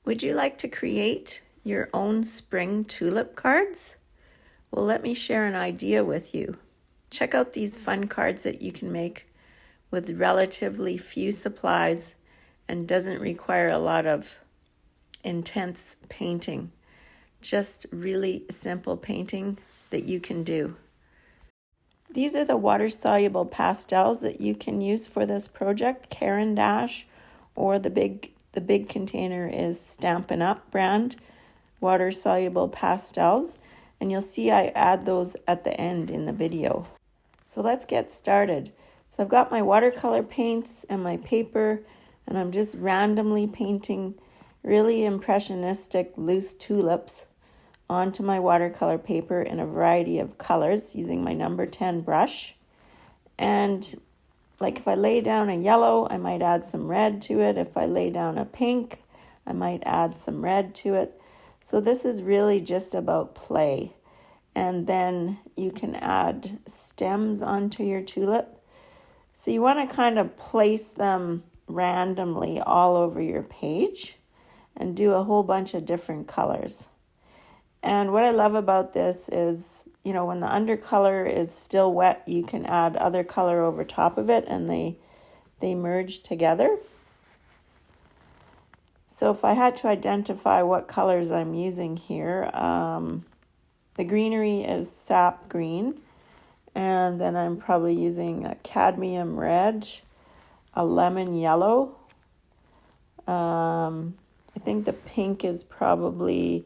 Would you like to create your own spring tulip cards? Well, let me share an idea with you. Check out these fun cards that you can make with relatively few supplies and doesn't require a lot of intense painting. Just really simple painting that you can do. These are the water-soluble pastels that you can use for this project, Caran d'Ache, or the big container is Stampin' Up brand, water-soluble pastels. And you'll see I add those at the end in the video. So let's get started. So I've got my watercolor paints and my paper, and I'm just randomly painting really impressionistic loose tulips onto my watercolor paper in a variety of colors using my number 10 brush. And like if I lay down a yellow, I might add some red to it. If I lay down a pink, I might add some red to it. So this is really just about play. And then you can add stems onto your tulip. So you want to kind of place them randomly all over your page and do a whole bunch of different colors. And what I love about this is, when the undercolor is still wet, you can add other color over top of it and they merge together. So if I had to identify what colors I'm using here, the greenery is sap green, and then I'm probably using a cadmium red, a lemon yellow. I think the pink is probably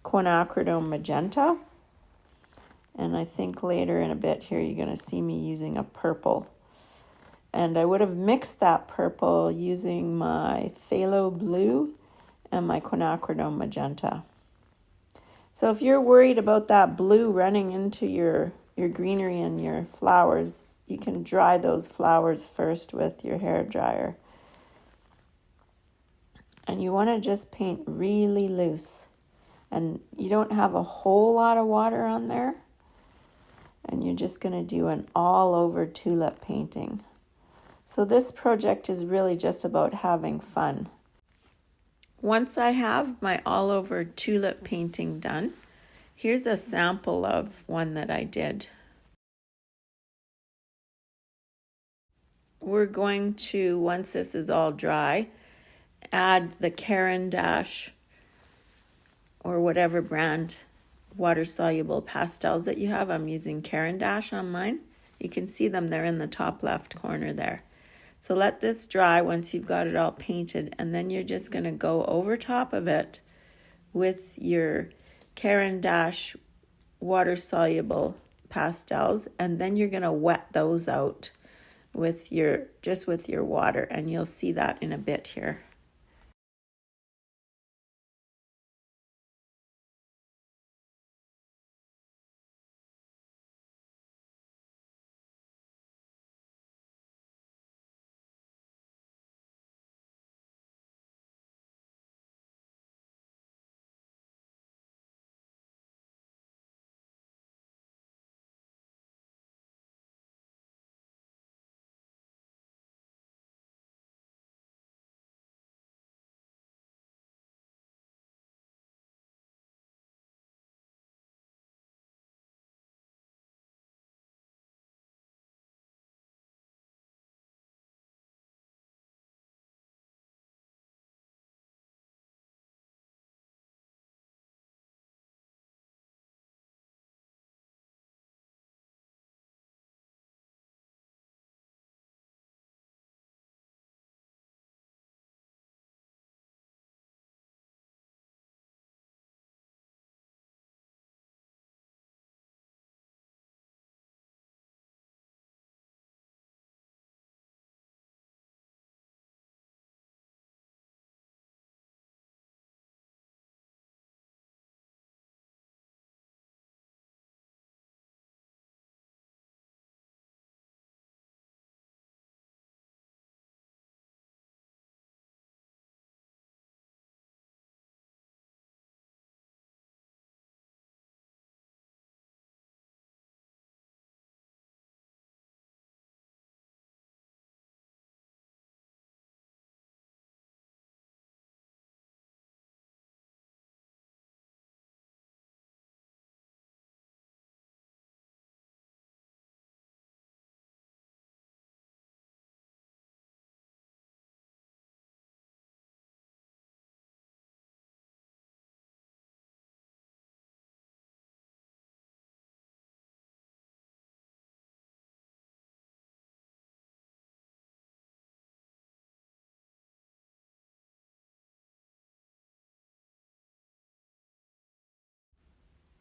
quinacridone magenta. And I think later in a bit here you're going to see me using a purple. And I would have mixed that purple using my phthalo blue and my quinacridone magenta. So if you're worried about that blue running into your greenery and your flowers, you can dry those flowers first with your hair dryer. And you want to just paint really loose. And you don't have a whole lot of water on there. And you're just going to do an all-over tulip painting. So this project is really just about having fun. Once I have my all-over tulip painting done, here's a sample of one that I did. We're going to, once this is all dry, add the Caran d'Ache or whatever brand water-soluble pastels that you have. I'm using Caran d'Ache on mine. You can see them, they're in the top left corner there. So let this dry once you've got it all painted, and then you're just going to go over top of it with your Caran d'Ache water-soluble pastels, and then you're going to wet those out with your water, and you'll see that in a bit here.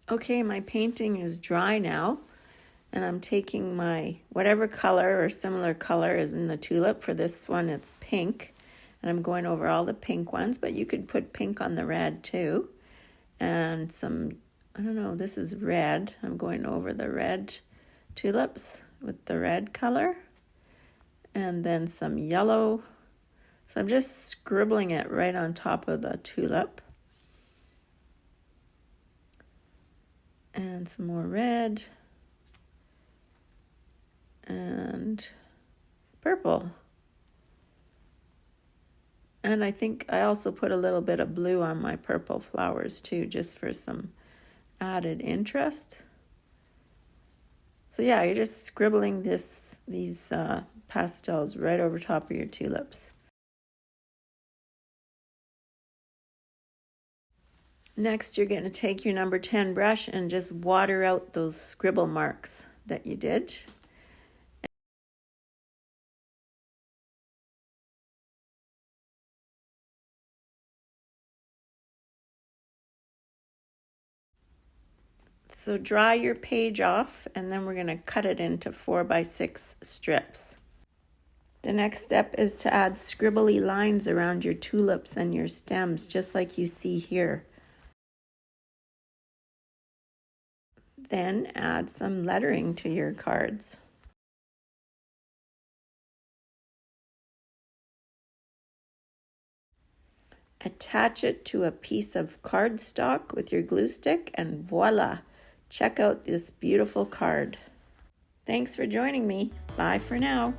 Okay, my painting is dry now, and I'm taking my whatever color or similar color is in the tulip. For this one, it's pink, and I'm going over all the pink ones, but you could put pink on the red too. And some, I don't know, this is red. I'm going over the red tulips with the red color, and then some yellow. So I'm just scribbling it right on top of the tulip. And some more red and purple. And I think I also put a little bit of blue on my purple flowers too, just for some added interest. So yeah, you're just scribbling these pastels right over top of your tulips. Next, you're going to take your number 10 brush and just water out those scribble marks that you did. So dry your page off, and then we're going to cut it into 4x6 strips. The next step is to add scribbly lines around your tulips and your stems, just like you see here. Then add some lettering to your cards. Attach it to a piece of cardstock with your glue stick, and voila! Check out this beautiful card. Thanks for joining me. Bye for now.